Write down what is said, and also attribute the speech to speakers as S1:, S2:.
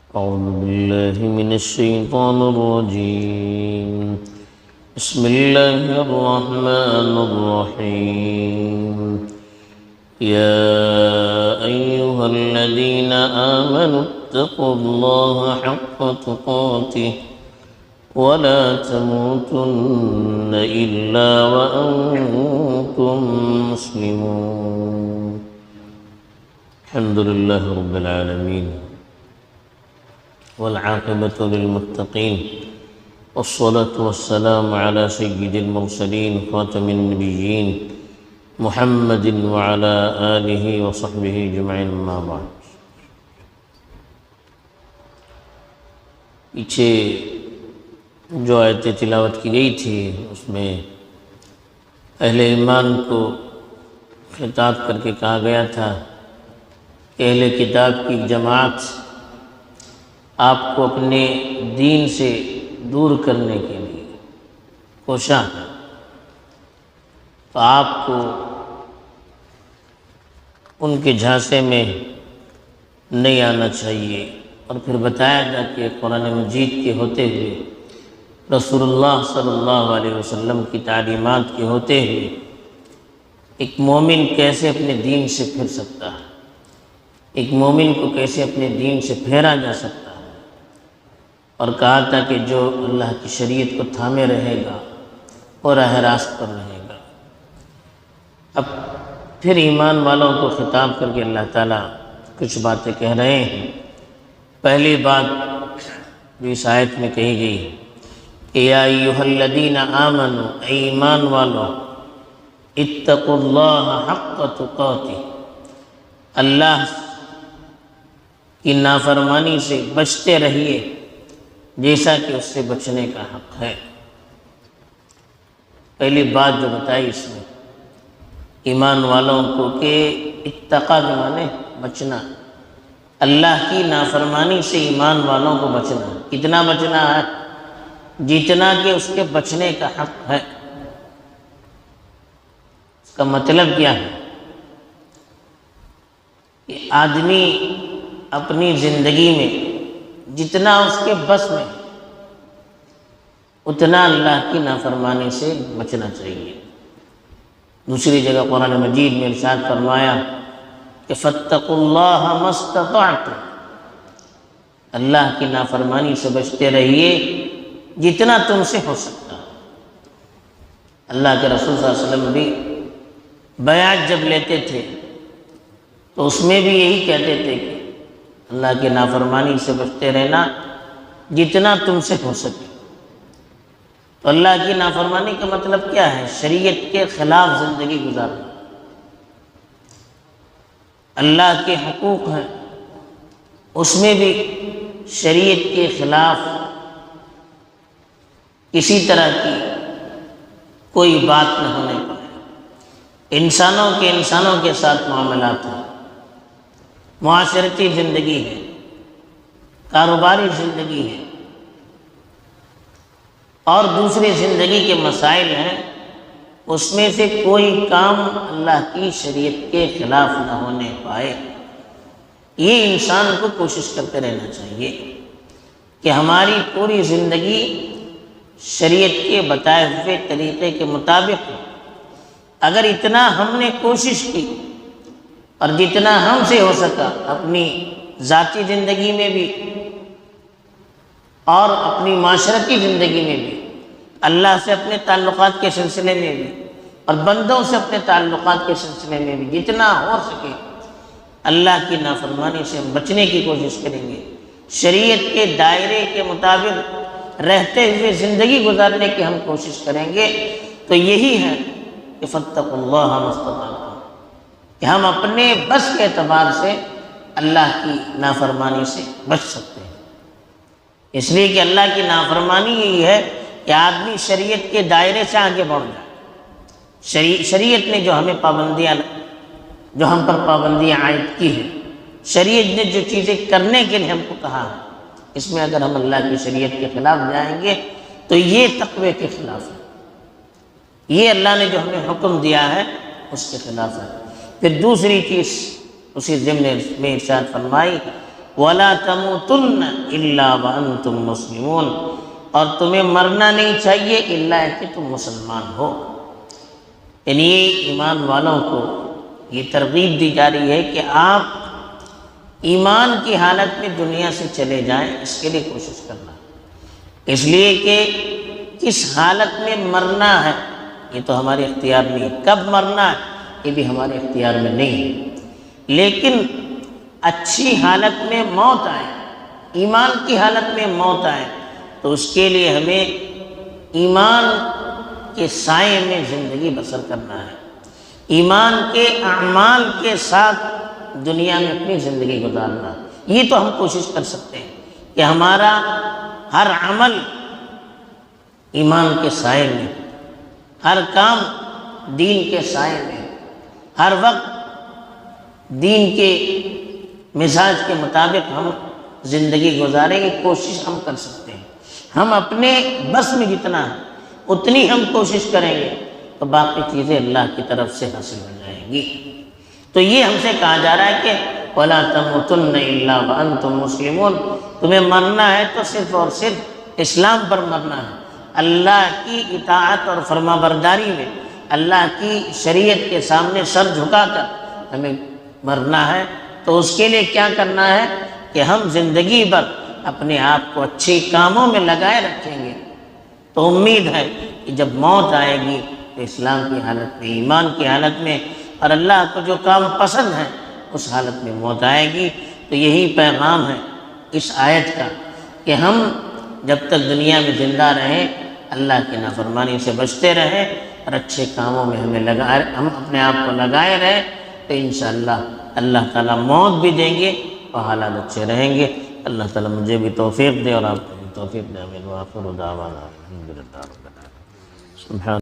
S1: أعوذ بالله من الشيطان الرجيم. بسم الله الرحمن الرحيم. يا أيها الذين آمنوا اتقوا الله حق تقاته ولا تموتن إلا وأنتم مسلمون. الحمد لله رب العالمين والعاقبة للمتقين والصلاة والسلام على سيد المرسلين خاتم النبيين محمد وعلى آله وصحبه أجمعين. أما بعد. پیچھے جو آیتیں تلاوت کی گئی تھی اس میں اہل ایمان کو خطاب کر کے کہا گیا تھا کہ اہل کتاب کی جماعت آپ کو اپنے دین سے دور کرنے کے لیے کوشاں ہے، تو آپ کو ان کے جھانسے میں نہیں آنا چاہیے. اور پھر بتایا گیا کہ قرآن مجید کے ہوتے ہوئے، رسول اللہ صلی اللہ علیہ وسلم کی تعلیمات کے ہوتے ہوئے ایک مومن کیسے اپنے دین سے پھر سکتا ہے، ایک مومن کو کیسے اپنے دین سے پھیرا جا سکتا ہے. اور کہا تھا کہ جو اللہ کی شریعت کو تھامے رہے گا اور راہ راست پر رہے گا. اب پھر ایمان والوں کو خطاب کر کے اللہ تعالیٰ کچھ باتیں کہہ رہے ہیں. پہلی بات جو اس آیت میں کہی گئی کہ یا ایھا الذین آمنوا، اے ایمان والو، اتقوا اللہ حق تقاتہ، اللہ کی نافرمانی سے بچتے رہیے جیسا کہ اس سے بچنے کا حق ہے. پہلی بات جو بتائی اس میں ایمان والوں کو کہ اتقا کے معنی بچنا، اللہ کی نافرمانی سے ایمان والوں کو بچنا. کتنا بچنا ہے؟ جتنا کہ اس کے بچنے کا حق ہے. اس کا مطلب کیا ہے کہ آدمی اپنی زندگی میں جتنا اس کے بس میں اتنا اللہ کی نافرمانی سے بچنا چاہیے. دوسری جگہ قرآن مجید میں ارشاد فرمایا کہ فاتقوا اللہ ما استطعتم، اللہ کی نافرمانی سے بچتے رہیے جتنا تم سے ہو سکتا. اللہ کے رسول صلی اللہ علیہ وسلم بھی بیعت جب لیتے تھے تو اس میں بھی یہی کہتے تھے کہ اللہ کی نافرمانی سے بچتے رہنا جتنا تم سے ہو سکے. تو اللہ کی نافرمانی کا مطلب کیا ہے؟ شریعت کے خلاف زندگی گزارنا. اللہ کے حقوق ہیں اس میں بھی شریعت کے خلاف کسی طرح کی کوئی بات نہ ہونے پائے. انسانوں کے ساتھ معاملات ہیں، معاشرتی زندگی ہے، کاروباری زندگی ہے اور دوسری زندگی کے مسائل ہیں، اس میں سے کوئی کام اللہ کی شریعت کے خلاف نہ ہونے پائے. یہ انسان کو کوشش کرتے رہنا چاہیے کہ ہماری پوری زندگی شریعت کے بتائے ہوئے طریقے کے مطابق ہو. اگر اتنا ہم نے کوشش کی اور جتنا ہم سے ہو سکا اپنی ذاتی زندگی میں بھی اور اپنی معاشرتی زندگی میں بھی، اللہ سے اپنے تعلقات کے سلسلے میں بھی اور بندوں سے اپنے تعلقات کے سلسلے میں بھی جتنا ہو سکے اللہ کی نافرمانی سے ہم بچنے کی کوشش کریں گے، شریعت کے دائرے کے مطابق رہتے ہوئے زندگی گزارنے کی ہم کوشش کریں گے. تو یہی ہے کہ فاتقوا اللہ ما استطعتم، کہ ہم اپنے بس کے اعتبار سے اللہ کی نافرمانی سے بچ سکتے ہیں. اس لیے کہ اللہ کی نافرمانی یہی ہے کہ آدمی شریعت کے دائرے سے آگے بڑھ جائے. شریعت نے جو ہمیں جو ہم پر پابندیاں عائد کی ہیں، شریعت نے جو چیزیں کرنے کے لیے ہم کو کہا ہے، اس میں اگر ہم اللہ کی شریعت کے خلاف جائیں گے تو یہ تقوی کے خلاف ہے. یہ اللہ نے جو ہمیں حکم دیا ہے اس کے خلاف ہے. پھر دوسری چیز اسی ضمن میں ارشاد فرمائی وَلَا تَمُوتُنَّ إِلَّا وَأَنْتُمْ مُسْلِمُونَ، اور تمہیں مرنا نہیں چاہیے الا کہ تم مسلمان ہو۔ یعنی ایمان والوں کو یہ ترغیب دی جا رہی ہے کہ آپ ایمان کی حالت میں دنیا سے چلے جائیں، اس کے لیے کوشش کرنا، اس لیے کہ کس حالت میں مرنا ہے یہ تو ہمارے اختیار نہیں ہے، کب مرنا ہے یہ بھی ہمارے اختیار میں نہیں ہے، لیکن اچھی حالت میں موت آئے، ایمان کی حالت میں موت آئے تو اس کے لیے ہمیں ایمان کے سائے میں زندگی بسر کرنا ہے، ایمان کے اعمال کے ساتھ دنیا میں اپنی زندگی گزارنا۔ یہ تو ہم کوشش کر سکتے ہیں کہ ہمارا ہر عمل ایمان کے سائے میں، ہر کام دین کے سائے میں، ہر وقت دین کے مزاج کے مطابق ہم زندگی گزاریں گے، کوشش ہم کر سکتے ہیں۔ ہم اپنے بس میں جتنا ہے اتنی ہم کوشش کریں گے تو باقی چیزیں اللہ کی طرف سے حاصل ہو جائیں گی۔ تو یہ ہم سے کہا جا رہا ہے کہ وَلَا تَمُوتُنَّ إِلَّا وَأَنْتُمْ مُسْلِمُونَ، تمہیں مرنا ہے تو صرف اور صرف اسلام پر مرنا ہے، اللہ کی اطاعت اور فرما برداری میں، اللہ کی شریعت کے سامنے سر جھکا کر ہمیں مرنا ہے۔ تو اس کے لیے کیا کرنا ہے کہ ہم زندگی بھر اپنے آپ کو اچھے کاموں میں لگائے رکھیں گے، تو امید ہے کہ جب موت آئے گی تو اسلام کی حالت میں، ایمان کی حالت میں، اور اللہ کو جو کام پسند ہے اس حالت میں موت آئے گی۔ تو یہی پیغام ہے اس آیت کا کہ ہم جب تک دنیا میں زندہ رہیں اللہ کی نافرمانی سے بچتے رہیں اور اچھے کاموں میں ہم اپنے آپ کو لگائے رہیں تو انشاءاللہ اللہ تعالیٰ موت بھی دیں گے اور حالات اچھے رہیں گے۔ اللہ تعالیٰ مجھے بھی توفیق دے اور آپ کو بھی توفیق دے۔ آمین۔ وآخر دعوانا الحمدللہ رب العالمین۔ سبحان